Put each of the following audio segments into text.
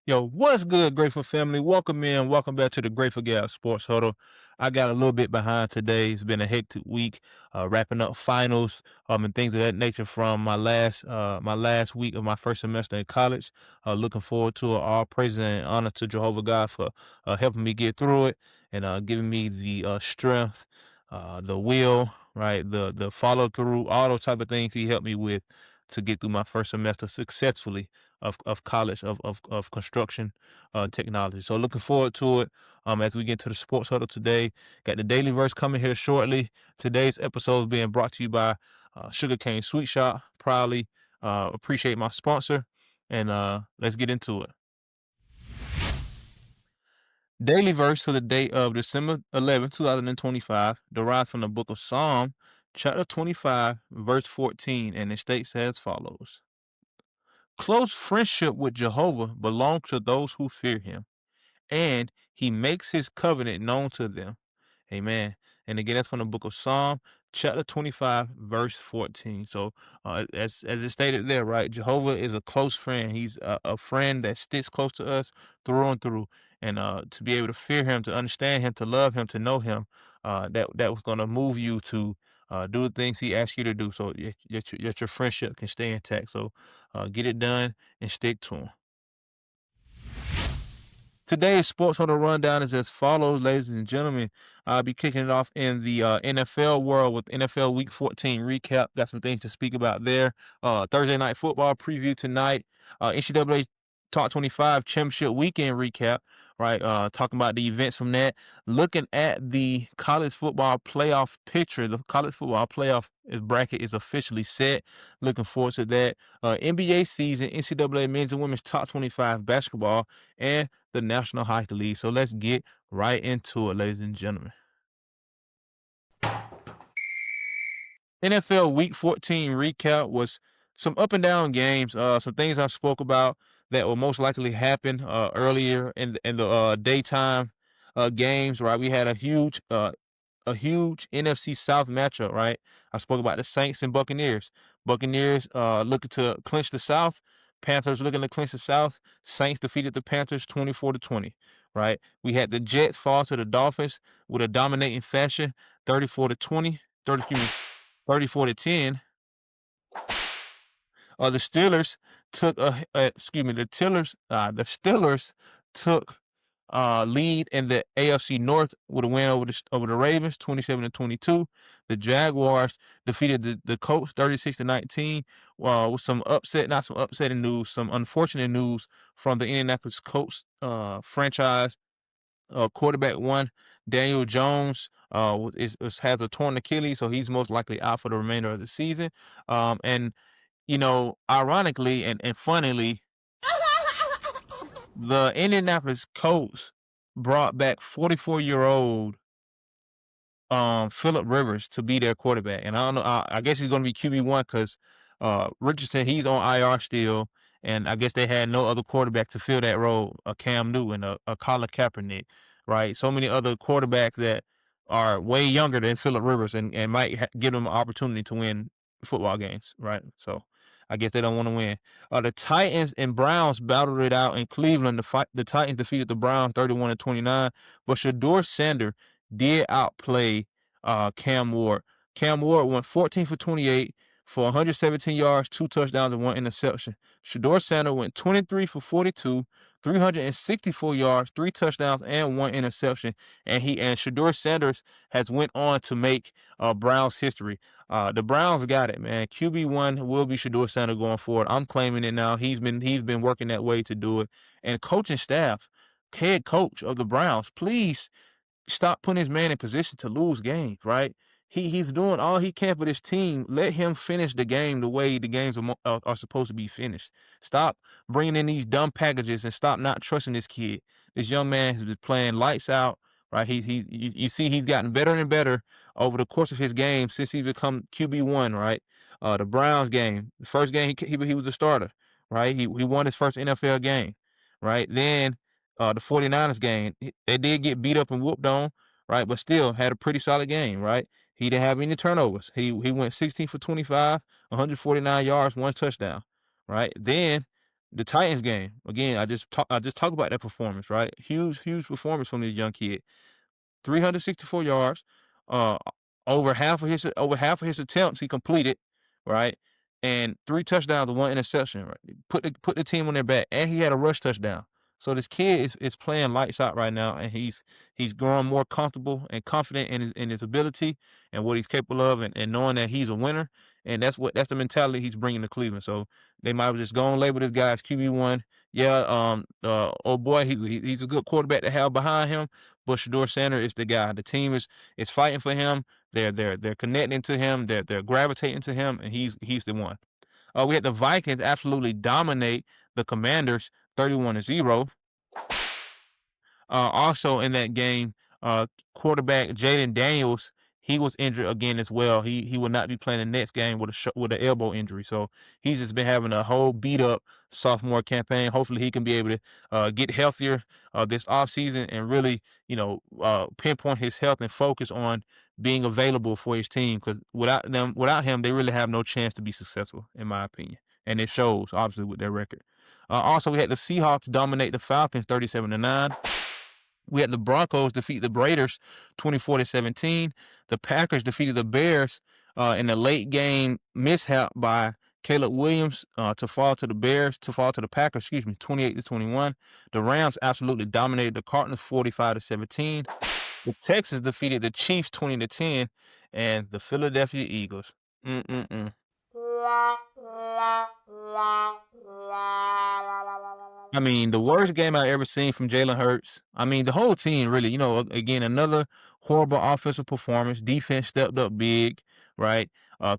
Yo, what's good, Grateful family? Welcome in. Welcome back to the Grateful Gab Sports Huddle. I got a little bit behind today. It's been a hectic week, wrapping up finals, and things of that nature from my last week of my first semester in college. Looking forward to it. All praise and honor to Jehovah God for helping me get through it and giving me the strength, the will, right, the follow through, all those type of things He helped me with to get through my first semester successfully of college of construction technology. So looking forward to it as we get to the sports huddle today. Got the daily verse coming here shortly. Today's episode is being brought to you by Sugarcane Sweet Shop. Proudly appreciate my sponsor, and let's get into it. Daily verse for the day of December 11th, 2025, derives from the book of Psalm, chapter 25, verse 14, and it states as follows. Close friendship with Jehovah belongs to those who fear him, and he makes his covenant known to them. Amen. And again, that's from the book of Psalm, chapter 25, verse 14. So, as it stated there, right, Jehovah is a close friend. He's a friend that sticks close to us through and through. And to be able to fear him, to understand him, to love him, to know him, that was going to move you to do the things he asked you to do, so that your friendship can stay intact. So, get it done and stick to him. Today's sports huddle rundown is as follows, ladies and gentlemen. I'll be kicking it off in the NFL world with NFL Week 14 recap. Got some things to speak about there. Thursday night football preview tonight. NCAA Top 25 Championship Weekend recap. Right, talking about the events from that. Looking at the college football playoff picture. The college football playoff bracket is officially set. Looking forward to that. NBA season, NCAA men's and women's Top 25 basketball, and the National Hockey League. So let's get right into it, ladies and gentlemen. NFL Week 14 recap was some up and down games. Some things I spoke about that will most likely happen earlier in the daytime games. Right, we had a huge NFC South matchup, right? I spoke about the Saints and Buccaneers. Buccaneers looking to clinch the South. Panthers looking to clinch the South. Saints defeated the Panthers 24-20, right? We had the Jets fall to the Dolphins with a dominating fashion, 34-20, 34-10. The Steelers took the Steelers took lead in the AFC North with a win over the Ravens, 27-22. The Jaguars defeated the Colts 36-19. With some not some upsetting news, some unfortunate news from the Indianapolis Colts franchise. Quarterback one, Daniel Jones, has a torn Achilles, so he's most likely out for the remainder of the season. And ironically and funnily, the Indianapolis Colts brought back 44-year-old Philip Rivers to be their quarterback. And I don't know, I guess he's going to be QB1 because Richardson, he's on IR still, and I guess they had no other quarterback to fill that role, a Cam Newton, a Colin Kaepernick, right? So many other quarterbacks that are way younger than Philip Rivers and might give them an opportunity to win football games, right? So I guess they don't want to win. The Titans and Browns battled it out in Cleveland. The Titans defeated the Browns 31-29, but Shedeur Sanders did outplay Cam Ward. Cam Ward went 14 for 28 for 117 yards, 2 touchdowns, and 1 interception. Shedeur Sanders went 23 for 42, 364 yards, 3 touchdowns, and 1 interception. And Shedeur Sanders has went on to make Browns history. The Browns got it, man. QB1 will be Shedeur Sanders going forward. I'm claiming it now. He's been working that way to do it. And coaching staff, head coach of the Browns, please stop putting his man in position to lose games, right? He's doing all he can for this team. Let him finish the game the way the games are supposed to be finished. Stop bringing in these dumb packages and stop not trusting this kid. This young man has been playing lights out, right? You see he's gotten better and better over the course of his game since he become QB1, right? The Browns game, the first game he was the starter, right? He won his first NFL game, right? Then the 49ers game, they did get beat up and whooped on, right? But still had a pretty solid game, right? He didn't have any turnovers. He went 16 for 25, 149 yards, 1 touchdown, right? Then the Titans game again. I just talked about that performance, right? Huge performance from this young kid. 364 yards. Uh, over half of his attempts he completed, right? And 3 touchdowns and 1 interception. Right, put the team on their back, and he had a rush touchdown. So this kid is playing lights out right now, and he's growing more comfortable and confident in his ability and what he's capable of, and knowing that he's a winner. And that's the mentality he's bringing to Cleveland. So they might just go and label this guy as QB1. Yeah, oh boy, he's a good quarterback to have behind him. But Shedeur Sanders is the guy. The team is fighting for him. They're connecting to him. They're gravitating to him, and he's the one. We had the Vikings absolutely dominate the Commanders 31-0. Also in that game, quarterback Jaden Daniels, he was injured again as well. He will not be playing the next game with an elbow injury. So he's just been having a whole beat up sophomore campaign. Hopefully he can be able to get healthier this offseason and really, pinpoint his health and focus on being available for his team. Because without him, they really have no chance to be successful, in my opinion. And it shows obviously with their record. Also, we had the Seahawks dominate the Falcons 37-9. We had the Broncos defeat the Raiders 24-17. The Packers defeated the Bears in a late game mishap by Caleb Williams to fall to the Packers, 28-21. The Rams absolutely dominated the Cardinals 45-17. The Texans defeated the Chiefs 20-10, and the Philadelphia Eagles. I mean, the worst game I ever seen from Jalen Hurts. I mean, the whole team really, again, another horrible offensive performance. Defense stepped up big, right?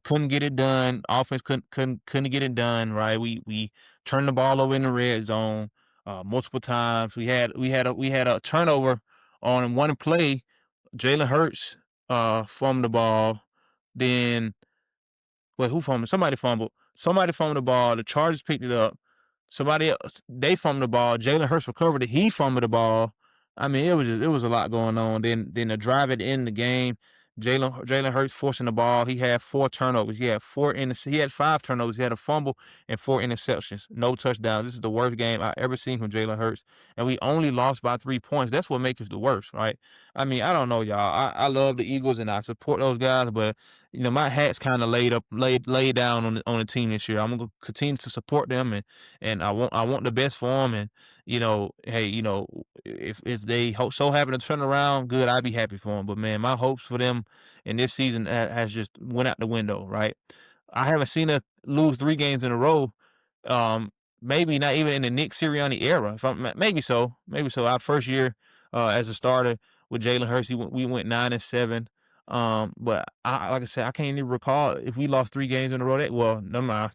Couldn't get it done. Offense couldn't get it done, right? We turned the ball over in the red zone multiple times. We had a turnover on one play. Jalen Hurts fumbled the ball. Then wait, who fumbled? Somebody fumbled. Somebody fumbled the ball. The Chargers picked it up. Somebody else, they fumbled the ball. Jalen Hurts recovered it. He fumbled the ball. I mean, it was a lot going on. Then the drive at the end of the game, Jalen Hurts forcing the ball. He had 4 turnovers. He had 5 turnovers. He had a fumble and 4 interceptions. No touchdowns. This is the worst game I ever seen from Jalen Hurts. And we only lost by 3 points. That's what makes it the worst, right? I mean, I don't know, y'all. I love the Eagles and I support those guys, but my hat's kind of laid down on the team this year. I'm gonna continue to support them, and I want the best for them. And hey, if they so happen to turn around, good, I'd be happy for them. But man, my hopes for them in this season has just went out the window. Right? I haven't seen us lose 3 games in a row. Maybe not even in the Nick Sirianni era. Maybe so. Our first year as a starter with Jalen Hurts, we went 9-7. But like I said, I can't even recall if we lost 3 games in a row. Never mind.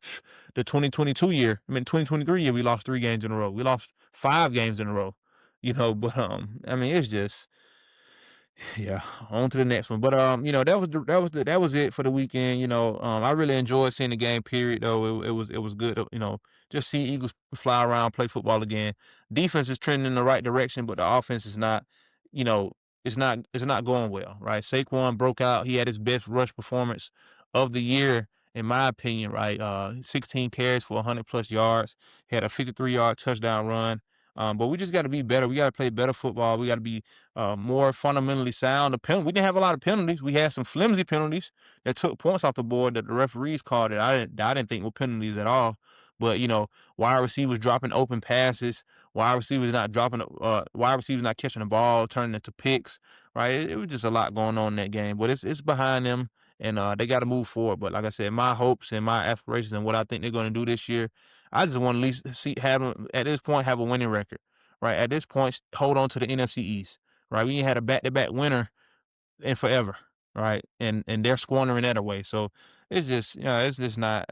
The 2022 year, 2023 year, we lost 3 games in a row. We lost 5 games in a row. But I mean, it's just yeah, on to the next one. But that was it for the weekend. I really enjoyed seeing the game. Period. Though it was good. Just see Eagles fly around, play football again. Defense is trending in the right direction, but the offense is not. You know, it's not going well. Right? Saquon broke out. He had his best rush performance of the year, in my opinion. Right? 16 carries for 100+ yards. He had a 53-yard touchdown run. But we just got to be better. We got to play better football. We got to be more fundamentally sound. We didn't have a lot of penalties. We had some flimsy penalties that took points off the board that the referees called it. I didn't think were penalties at all. But wide receivers dropping open passes, wide receivers not catching the ball, turning into picks. Right? It was just a lot going on in that game. But it's behind them, and they got to move forward. But like I said, my hopes and my aspirations and what I think they're going to do this year, I just want to at least at this point have a winning record. Right? At this point, hold on to the NFC East. Right? We ain't had a back-to-back winner in forever. Right? And they're squandering that away. So it's just it's just not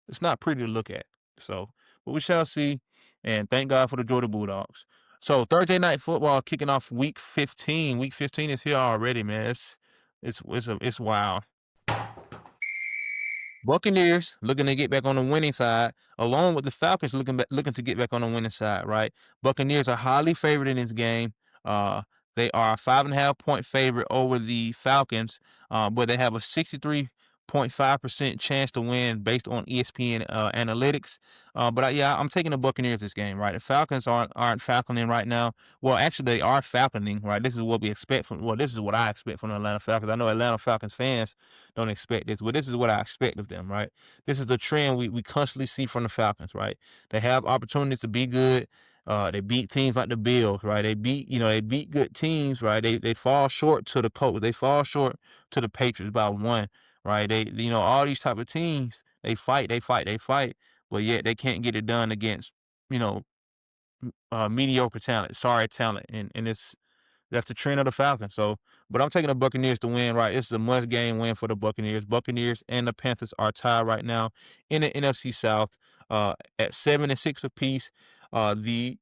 it's not pretty to look at. So, but we shall see. And thank God for the Georgia Bulldogs. So Thursday night football kicking off week 15. Week 15 is here already, man. It's wild. Buccaneers looking to get back on the winning side, along with the Falcons looking to get back on the winning side. Right? Buccaneers are highly favored in this game. Uh, they are a 5.5 point favorite over the Falcons, but they have a 63 0.5% chance to win based on ESPN analytics. Yeah, I'm taking the Buccaneers this game, right? The Falcons aren't falconing right now. Well, actually, they are falconing, right? This is what we expect from. Well, this is what I expect from the Atlanta Falcons. I know Atlanta Falcons fans don't expect this, but this is what I expect of them, right? This is the trend we constantly see from the Falcons, right? They have opportunities to be good. They beat teams like the Bills, right? They beat good teams, right? They fall short to the Colts. They fall short to the Patriots by one, right? All these type of teams, they fight, but yet they can't get it done against, you know, mediocre talent, sorry talent, and that's the trend of the Falcons. So, but I'm taking the Buccaneers to win, right? This is a must-game win for the Buccaneers. Buccaneers and the Panthers are tied right now in the NFC South, at 7-6 apiece. The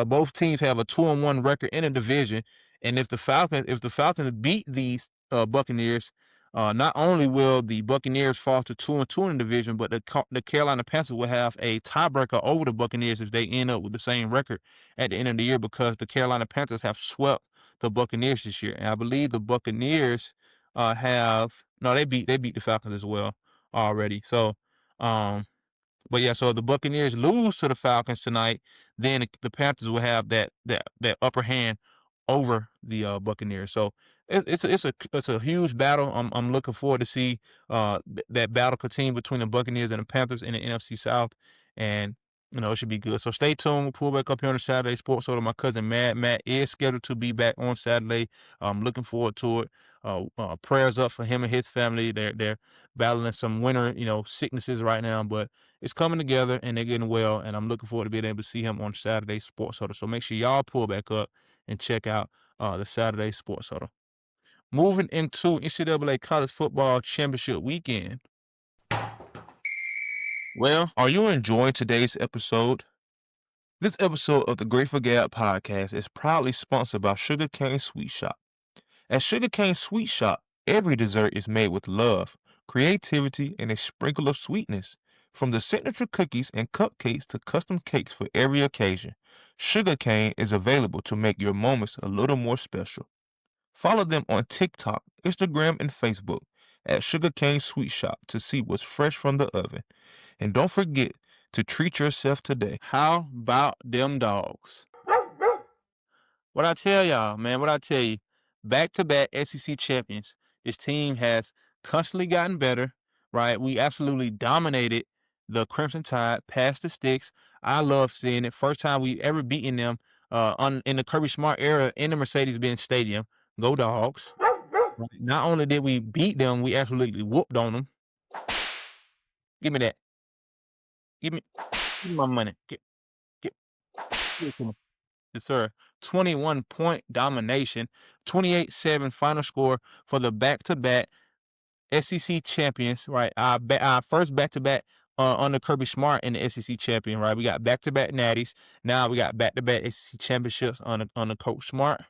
both teams have a 2-1 record in the division, and if the Falcons beat these Buccaneers, not only will the Buccaneers fall to 2-2 in the division, but the Carolina Panthers will have a tiebreaker over the Buccaneers if they end up with the same record at the end of the year, because the Carolina Panthers have swept the Buccaneers this year, and I believe the Buccaneers have no, they beat the Falcons as well already. So um but yeah, so if the Buccaneers lose to the Falcons tonight, then the Panthers will have that upper hand over the Buccaneers. So it's a huge battle. I'm looking forward to see that battle continue between the Buccaneers and the Panthers in the NFC South, and it should be good. So stay tuned. We'll pull back up here on the Saturday Sports Order. My cousin Matt is scheduled to be back on Saturday. I'm looking forward to it. Prayers up for him and his family. They're battling some winter sicknesses right now, but it's coming together and they're getting well, and I'm looking forward to being able to see him on Saturday Sports Huddle. So make sure y'all pull back up and check out the Saturday Sports Huddle. Moving into NCAA College Football Championship weekend. Well, are you enjoying today's episode? This episode of the Grateful Gab podcast is proudly sponsored by Sugarcane Sweet Shop. At Sugarcane Sweet Shop, every dessert is made with love, creativity, and a sprinkle of sweetness. From the signature cookies and cupcakes to custom cakes for every occasion, Sugarcane is available to make your moments a little more special. Follow them on TikTok, Instagram, and Facebook at Sugarcane Sweet Shop to see what's fresh from the oven. And don't forget to treat yourself today. How about them dogs? What I tell y'all, man, what I tell you, back-to-back SEC champions. This team has constantly gotten better, right? We absolutely dominated the Crimson Tide, past the sticks. I love seeing it. First time we ever beaten them in the Kirby Smart era in the Mercedes-Benz Stadium. Go Dogs. Right. Not only did we beat them, we absolutely whooped on them. Give me that. Give me my money. Give it to me. Yes, sir. 21-point domination, 28-7 final score for the back-to-back SEC champions, right? Our first back-to-back under Kirby Smart in the SEC champion, right? We got back-to-back natties. Now we got back-to-back SEC championships on the Coach Smart.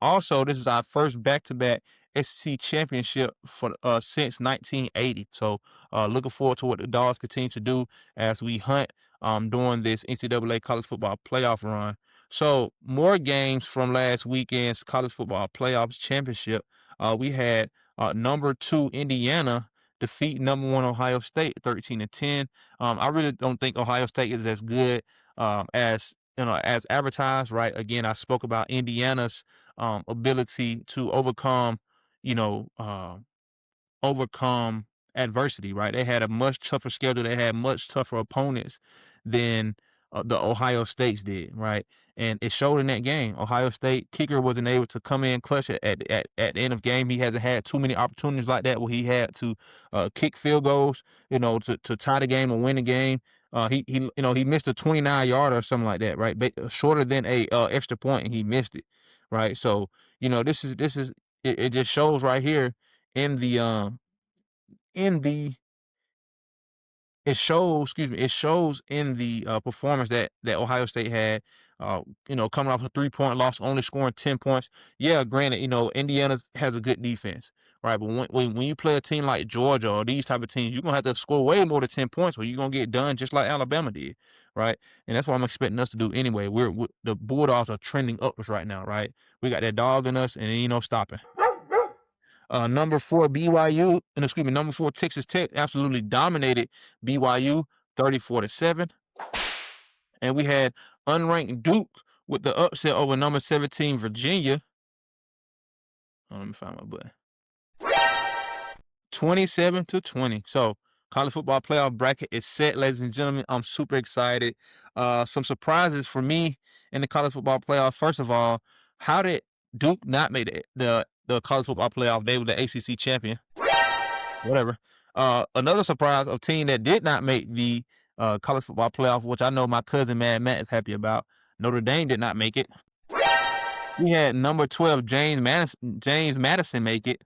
Also, this is our first back-to-back SEC championship for since 1980. So, looking forward to what the Dogs continue to do as we hunt during this NCAA college football playoff run. So, more games from last weekend's college football playoffs championship. We had number 2 Indiana defeat number 1 Ohio State 13-10. I really don't think Ohio State is as good as advertised. Right? Again, I spoke about Indiana's ability to you know, uh, overcome adversity, right? They had a much tougher schedule. They had much tougher opponents than the Ohio States did, right? And it showed in that game. Ohio State kicker wasn't able to come in clutch at the end of game. He hasn't had too many opportunities like that where he had to kick field goals, to tie the game or win the game. He missed a 29-yarder or something like that, right? Shorter than a extra point, and he missed it, right? So this is it just shows right here in the in the it shows in the performance that Ohio State had, coming off a 3-point loss, only scoring 10 points. Yeah, granted, Indiana has a good defense, right? But when you play a team like Georgia or these type of teams, you're gonna have to score way more than 10 points, or you're gonna get done just like Alabama did, right? And that's what I'm expecting us to do anyway. The Bulldogs are trending upwards right now, right? We got that dog in us, and ain't no stopping. Number 4 BYU, and excuse me, number 4 Texas Tech absolutely dominated BYU 34-7. And we had unranked Duke with the upset over number 17 Virginia. Let me find my button. 27-20. So college football playoff bracket is set, ladies and gentlemen. I'm super excited. Some surprises for me in the college football playoff. First of all, how did Duke not make the college football playoff? They were the ACC champion. Whatever. Another surprise of team that did not make the college football playoff, which I know my cousin Mad Matt is happy about. Notre Dame did not make it. We had number 12 James Madison make it.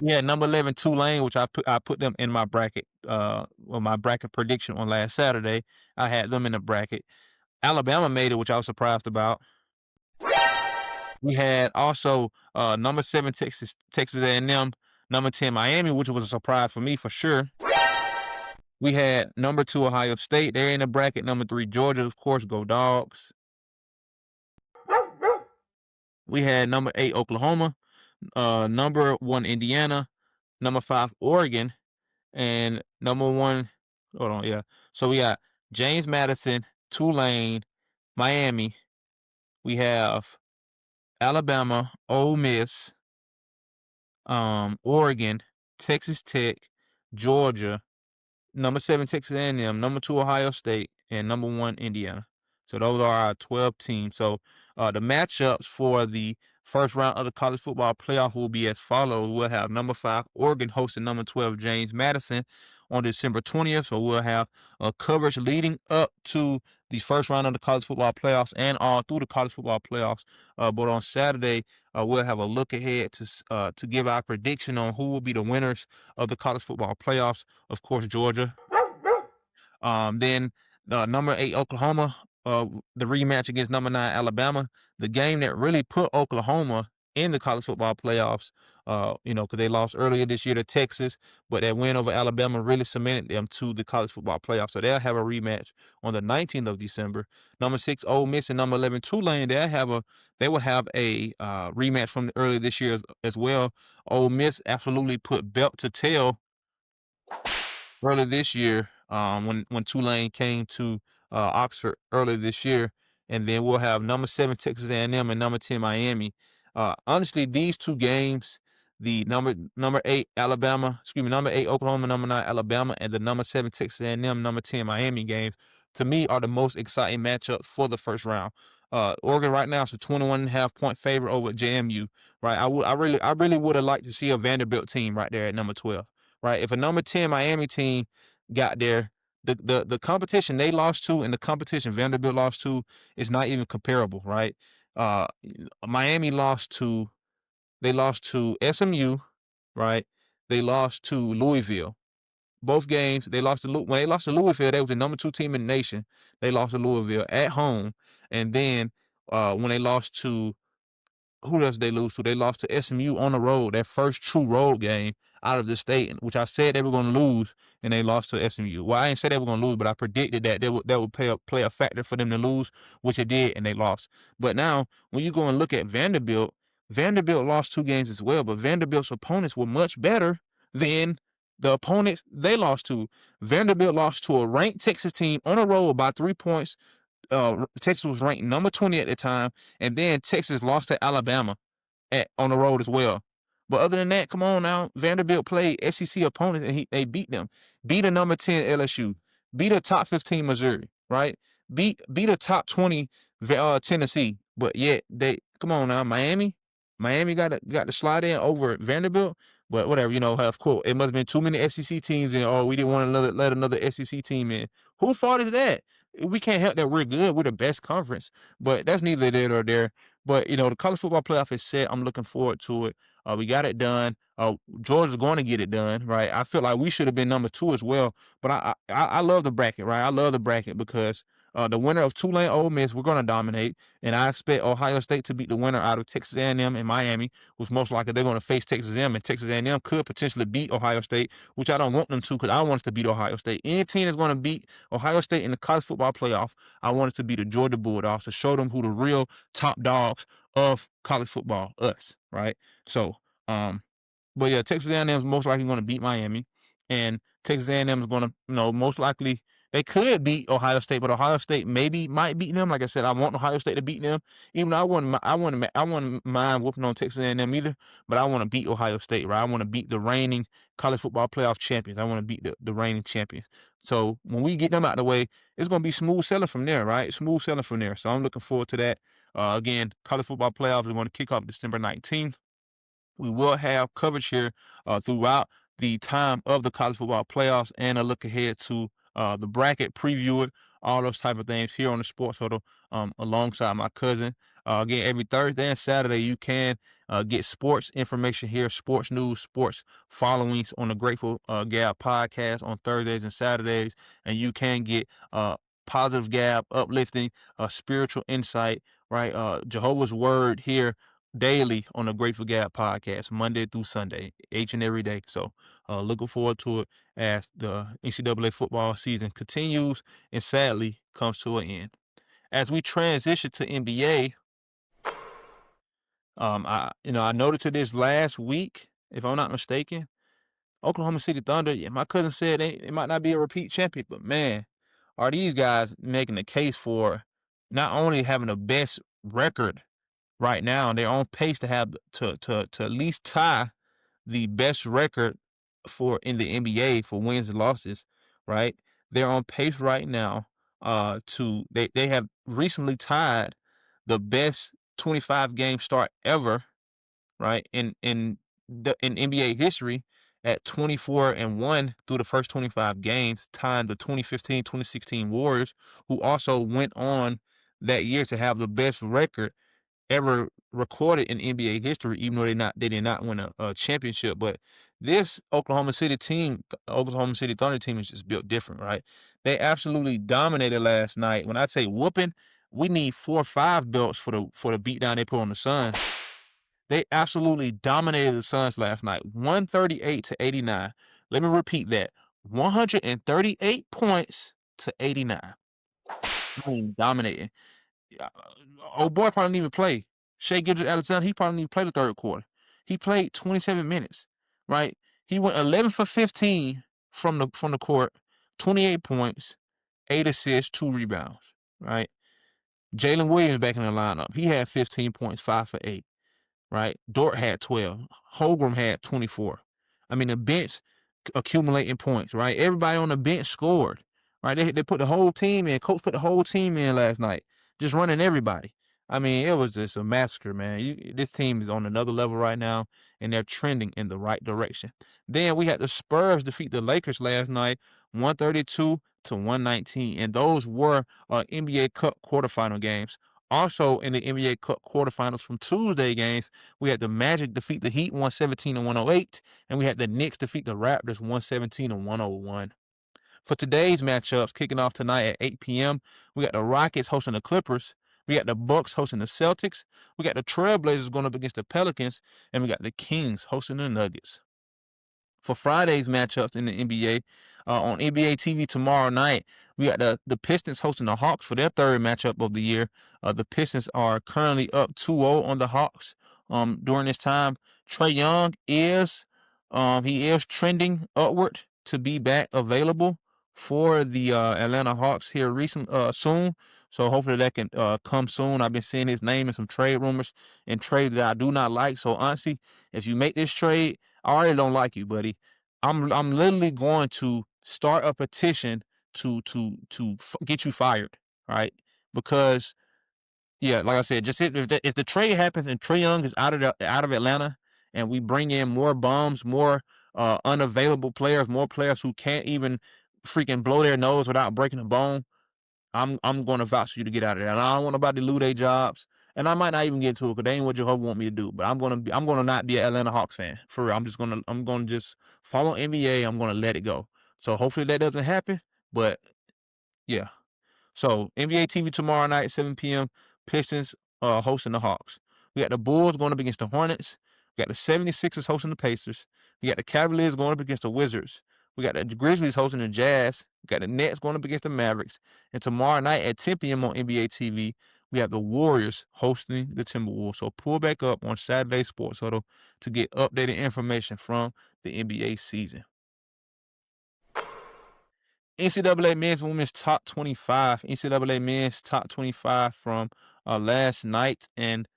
We had number 11 Tulane, which I put them in my bracket. My bracket prediction on last Saturday. I had them in the bracket. Alabama made it, which I was surprised about. We had also number 7 Texas A&M, number 10 Miami, which was a surprise for me for sure. We had number 2 Ohio State. They're in the bracket. Number 3 Georgia, of course, go Dogs. We had number 8 Oklahoma, number 1 Indiana, number 5 Oregon, and number 1. Hold on, yeah. So we got James Madison, Tulane, Miami. We have Alabama, Ole Miss, Oregon, Texas Tech, Georgia, number 7 Texas A&M, number 2 Ohio State, and number 1 Indiana. So those are our 12 teams. So the matchups for the first round of the college football playoff will be as follows. We'll have number 5 Oregon hosting number 12 James Madison on December 20th. So we'll have coverage leading up to the first round of the college football playoffs and all through the college football playoffs. But on Saturday, we'll have a look ahead to give our prediction on who will be the winners of the college football playoffs. Of course, Georgia. Then number 8 Oklahoma, the rematch against number 9 Alabama, the game that really put Oklahoma in the college football playoffs. Because they lost earlier this year to Texas, but that win over Alabama really cemented them to the college football playoffs. So they'll have a rematch on the 19th of December. Number 6 Ole Miss and number 11 Tulane, they will have a rematch from earlier this year as well. Ole Miss absolutely put belt to tail earlier this year when Tulane came to Oxford earlier this year. And then we'll have number 7 Texas A&M and number 10 Miami. Honestly, these two games, the number 8 number 8 Oklahoma, number 9 Alabama, and the number 7 Texas A&M, number 10 Miami games, to me are the most exciting matchups for the first round. Oregon right now is a 21.5 point favorite over JMU. Right, I really would have liked to see a Vanderbilt team right there at number 12. Right, if a number 10 Miami team got there, the competition they lost to and the competition Vanderbilt lost to is not even comparable. Right, Miami lost to SMU. Right, they lost to Louisville. Both games they lost to when they lost to Louisville, they was the number 2 team in the nation. They lost to Louisville at home, and then when they lost to who else they lose to? They lost to SMU on the road, their first true road game out of the state, which I said they were going to lose, and they lost to SMU. Well, I didn't say they were going to lose, but I predicted that that would play a factor for them to lose, which it did, and they lost. But now, when you go and look at Vanderbilt, Vanderbilt lost 2 games as well, but Vanderbilt's opponents were much better than the opponents they lost to. Vanderbilt lost to a ranked Texas team on the road by 3 points. Texas was ranked number 20 at the time, and then Texas lost to Alabama on the road as well. But other than that, come on now, Vanderbilt played SEC opponents and they beat them. Beat a number 10 LSU, beat a top 15 Missouri, right? Beat a top 20 Tennessee. But yet come on now, Miami got to slide in over Vanderbilt. But whatever, of course, it must have been too many SEC teams, and we didn't want to let another SEC team in. Whose fault is that? We can't help that we're good. We're the best conference, but that's neither there nor there. But the college football playoff is set. I'm looking forward to it. We got it done. Georgia's going to get it done, right? I feel like we should have been number 2 as well. But I love the bracket, right? I love the bracket because the winner of Tulane Ole Miss, we're going to dominate, and I expect Ohio State to beat the winner out of Texas A&M and Miami, who's most likely they're going to face Texas A&M, and Texas A&M could potentially beat Ohio State, which I don't want them to because I want us to beat Ohio State. Any team that's going to beat Ohio State in the college football playoff, I want us to be the Georgia Bulldogs to show them who the real top dogs of college football, us, right? So, But yeah, Texas A&M is most likely going to beat Miami, and Texas A&M is going to, most likely they could beat Ohio State, but Ohio State might beat them. Like I said, I want Ohio State to beat them, even though I wouldn't mind whooping on Texas A&M either. But I want to beat Ohio State, right? I want to beat the reigning college football playoff champions. I want to beat the reigning champions. So when we get them out of the way, it's going to be smooth sailing from there, right? Smooth sailing from there. So I'm looking forward to that. Again, college football playoffs are going to kick off December 19th. We will have coverage here throughout the time of the college football playoffs and a look ahead to the bracket, preview it, all those type of things here on the Sports Huddle alongside my cousin. Again, every Thursday and Saturday, you can get sports information here, sports news, sports followings on the Grateful Gab podcast on Thursdays and Saturdays. And you can get positive Gab, uplifting, spiritual insight, right? Jehovah's Word here daily on the Grateful Gab podcast, Monday through Sunday, each and every day. So looking forward to it as the NCAA football season continues and sadly comes to an end. As we transition to NBA, I noted to this last week, if I'm not mistaken, Oklahoma City Thunder. Yeah, my cousin said they might not be a repeat champion, but man, are these guys making the case for not only having the best record right now, they're on pace to have to at least tie the best record for in the NBA for wins and losses, right? They're on pace right now to they have recently tied the best 25 game start ever, right? In NBA history at 24-1 through the first 25 games, tying the 2015-2016 Warriors, who also went on that year to have the best record ever recorded in NBA history, even though they did not win a championship. But this Oklahoma City Thunder team is just built different, right? They absolutely dominated last night. When I say whooping, we need 4 or 5 belts for the beatdown they put on the Suns. They absolutely dominated the Suns last night, 138-89. Let me repeat that: 138 points to 89. I mean, dominating. Old boy probably didn't even play. Shea Gilgeous-Alexander, he probably didn't even play the third quarter. He played 27 minutes, right? He went 11 for 15 from the court, 28 points, 8 assists, 2 rebounds, right? Jalen Williams back in the lineup. He had 15 points, 5 for 8, right? Dort had 12. Holgram had 24. I mean, the bench accumulating points, right? Everybody on the bench scored, right? They put the whole team in. Coach put the whole team in last night, just running everybody. I mean, it was just a massacre, man. This team is on another level right now, and they're trending in the right direction. Then we had the Spurs defeat the Lakers last night, 132-119, and those were NBA Cup quarterfinal games. Also in the NBA Cup quarterfinals from Tuesday games, we had the Magic defeat the Heat 117-108, and we had the Knicks defeat the Raptors 117-101. For today's matchups, kicking off tonight at 8 p.m., we got the Rockets hosting the Clippers. We got the Bucks hosting the Celtics. We got the Trailblazers going up against the Pelicans, and we got the Kings hosting the Nuggets. For Friday's matchups in the NBA, on NBA TV tomorrow night, we got the Pistons hosting the Hawks for their third matchup of the year. The Pistons are currently up 2-0 on the Hawks. During this time, Trae Young is trending upward to be back available for the Atlanta Hawks here soon. So hopefully that can come soon. I've been seeing his name in some trade rumors and trades that I do not like. So honestly, if you make this trade, I already don't like you, buddy. I'm literally going to start a petition to get you fired, right? Because yeah, like I said, just if the trade happens and Trae Young is out of Atlanta, and we bring in more bums, more unavailable players, more players who can't even freaking blow their nose without breaking a bone, I'm going to vouch for you to get out of there. And I don't want nobody to lose their jobs. And I might not even get into it because they ain't what Jehovah want me to do. But I'm gonna not be an Atlanta Hawks fan for real. I'm gonna just follow NBA. I'm gonna let it go. So hopefully that doesn't happen. But yeah. So NBA TV tomorrow night, 7 p.m. Pistons hosting the Hawks. We got the Bulls going up against the Hornets. We got the 76ers hosting the Pacers. We got the Cavaliers going up against the Wizards. We got the Grizzlies hosting the Jazz. We got the Nets going up against the Mavericks. And tomorrow night at 10 p.m. on NBA TV, we have the Warriors hosting the Timberwolves. So pull back up on Saturday Sports Huddle to get updated information from the NBA season. NCAA men's and women's top 25. NCAA men's top 25 from last night and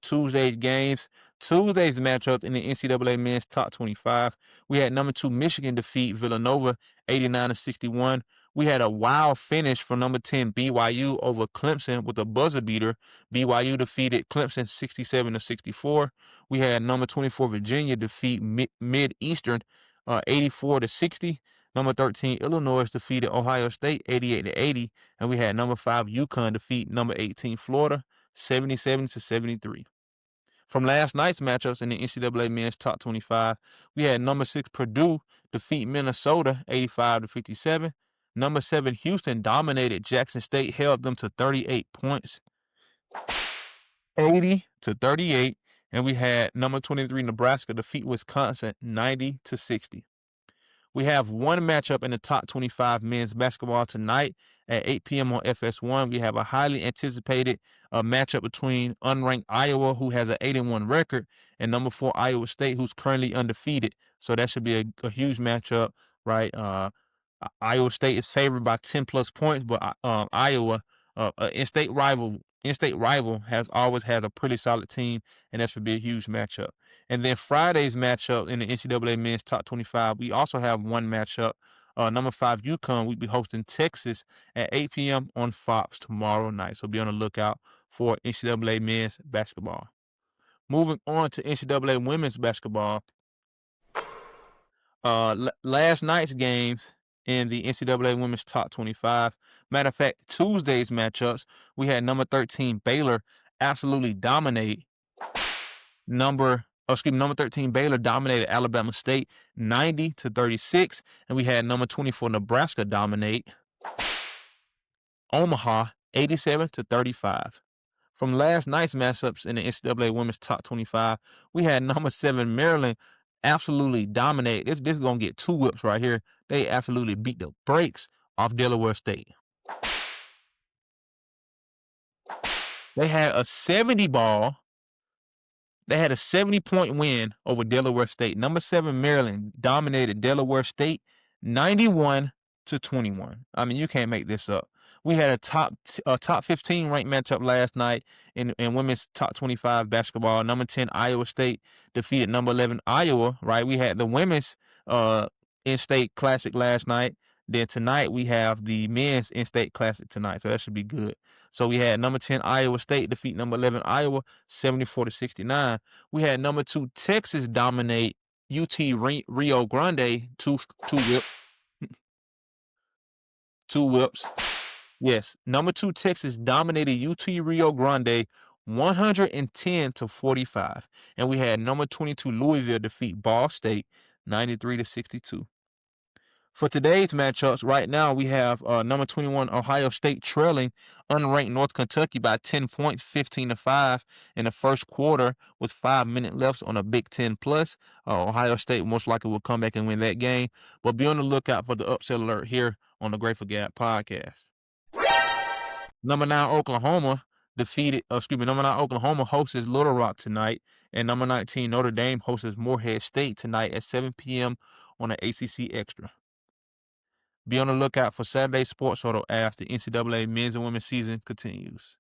Tuesday's games. Tuesday's matchup in the NCAA men's top 25. We had number 2 Michigan defeat Villanova 89-61. We had a wild finish from number 10 BYU over Clemson with a buzzer beater. BYU defeated Clemson 67-64. We had number 24 Virginia defeat Mid-Eastern 84-60. Number 13, Illinois defeated Ohio State 88-80, and we had number 5, UConn defeat number 18, Florida 77-73. From last night's matchups in the NCAA men's top 25, we had number 6, Purdue defeat Minnesota 85-57. Number 7, Houston dominated Jackson State, held them to 38 points, 80-38, and we had number 23, Nebraska defeat Wisconsin 90-60. We have one matchup in the top 25 men's basketball tonight at 8 p.m. on FS1. We have a highly anticipated matchup between unranked Iowa, who has an 8-1 record, and number 4 Iowa State, who's currently undefeated. So that should be a huge matchup, right? Iowa State is favored by 10+ points, but Iowa, in-state rival, has always had a pretty solid team, and that should be a huge matchup. And then Friday's matchup in the NCAA men's top 25, we also have one matchup. Number 5 UConn will be hosting Texas at 8 p.m. on Fox tomorrow night. So be on the lookout for NCAA men's basketball. Moving on to NCAA women's basketball. Last night's games in the NCAA women's top 25. Matter of fact, Tuesday's matchups, we had number 13 Baylor absolutely dominate number 13 Baylor dominated Alabama State 90-36, and we had number 24 Nebraska dominate Omaha 87-35. From last night's matchups in the NCAA women's top 25, we had number 7 Maryland absolutely dominate. This is gonna get 2 whips right here. They absolutely beat the brakes off Delaware State. They had a 70-point win over Delaware State. Number 7 Maryland dominated Delaware State 91-21. I mean, you can't make this up. We had a top 15 ranked matchup last night in women's top 25 basketball. Number 10 Iowa State defeated number 11 Iowa, right? We had the women's in-state classic last night. Then tonight we have the men's in-state classic tonight, so that should be good. So we had number 10 Iowa State defeat number 11 Iowa 74-69. We had number 2 Texas dominate UT Rio Grande 2 whips. Yes, number 2 Texas dominated UT Rio Grande 110-45, and we had number 22 Louisville defeat Ball State 93-62. For today's matchups, right now we have number 21 Ohio State trailing unranked North Kentucky by 10 points, 15-5 in the first quarter with 5 minutes left on a Big Ten Plus. Ohio State most likely will come back and win that game, but be on the lookout for the upset alert here on the Grateful Gab podcast. Number 9 Oklahoma hosts Little Rock tonight, and number 19 Notre Dame hosts Morehead State tonight at 7 p.m. on the ACC Extra. Be on the lookout for Saturday Sports Huddle as the NCAA men's and women's season continues.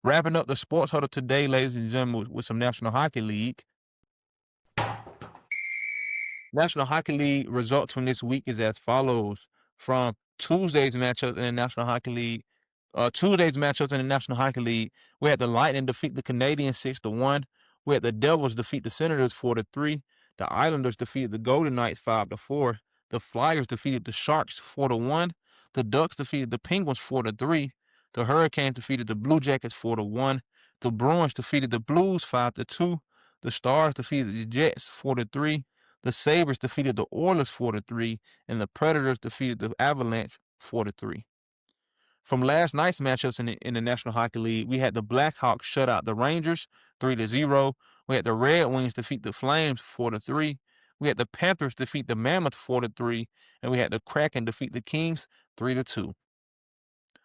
Wrapping up the Sports Huddle today, ladies and gentlemen, with some National Hockey League. National Hockey League results from this week is as follows. From Tuesday's matchups in the National Hockey League, we had the Lightning defeat the Canadiens 6-1. We had the Devils defeat the Senators 4-3. The Islanders defeated the Golden Knights 5-4. The Flyers defeated the Sharks 4-1. The Ducks defeated the Penguins 4-3. The Hurricanes defeated the Blue Jackets 4-1. The Bruins defeated the Blues 5-2. The Stars defeated the Jets 4-3. The Sabres defeated the Oilers 4-3. And the Predators defeated the Avalanche 4-3. From last night's matchups in the National Hockey League, we had the Blackhawks shut out the Rangers 3-0. We had the Red Wings defeat the Flames 4-3. We had the Panthers defeat the Mammoth 4-3, and we had the Kraken defeat the Kings 3-2.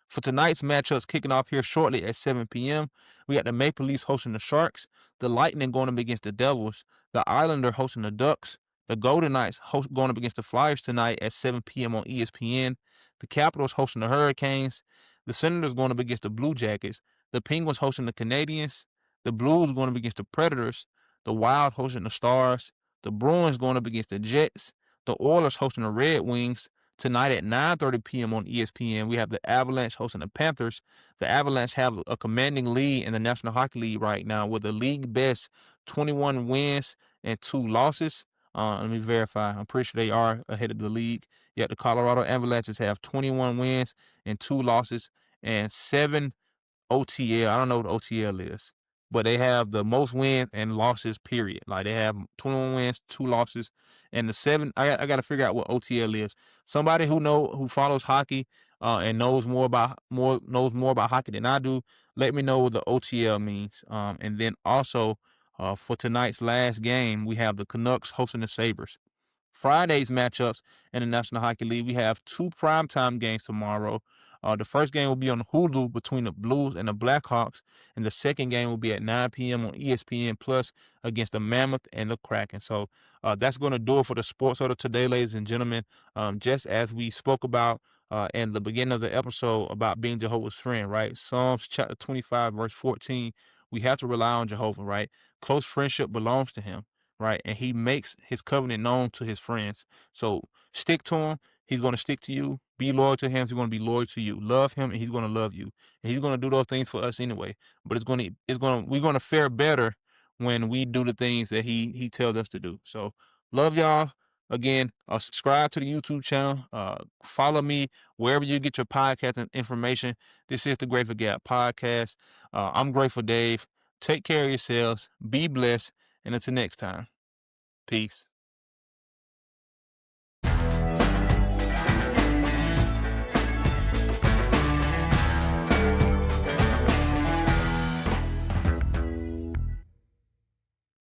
For tonight's matchups kicking off here shortly at 7 p.m., we got the Maple Leafs hosting the Sharks, the Lightning going up against the Devils, the Islander hosting the Ducks, the Golden Knights going up against the Flyers tonight at 7 p.m. on ESPN, the Capitals hosting the Hurricanes, the Senators going up against the Blue Jackets, the Penguins hosting the Canadiens, the Blues going up against the Predators, the Wild hosting the Stars, the Bruins going up against the Jets, the Oilers hosting the Red Wings. Tonight at 9:30 p.m. on ESPN, we have the Avalanche hosting the Panthers. The Avalanche have a commanding lead in the National Hockey League right now with a league best 21 wins and 2 losses. Let me verify. I'm pretty sure they are ahead of the league. Yet the Colorado Avalanches have 21 wins and 2 losses and 7 OTL. I don't know what OTL is, but they have the most wins and losses, period. Like they have 21 wins, 2 losses, and the 7. I got to figure out what OTL is. Somebody who follows hockey and knows more about hockey than I do, let me know what the OTL means. And then also for tonight's last game, we have the Canucks hosting the Sabres. Friday's matchups in the National Hockey League, we have 2 primetime games tomorrow. The first game will be on Hulu between the Blues and the Blackhawks, and the second game will be at 9 p.m. on ESPN Plus against the Mammoth and the Kraken. So that's going to do it for the Sports Huddle today, ladies and gentlemen. Just as we spoke about in the beginning of the episode about being Jehovah's friend, right? Psalms chapter 25, verse 14, we have to rely on Jehovah, right? Close friendship belongs to him, right? And he makes his covenant known to his friends. So stick to him. He's going to stick to you. Be loyal to him. He's going to be loyal to you. Love him, and he's going to love you. And he's going to do those things for us anyway. But we're going to fare better when we do the things that he tells us to do. So love y'all. Again, subscribe to the YouTube channel. Follow me wherever you get your podcast and information. This is the Grateful Gab podcast. I'm Grateful Dave. Take care of yourselves. Be blessed. And until next time, peace.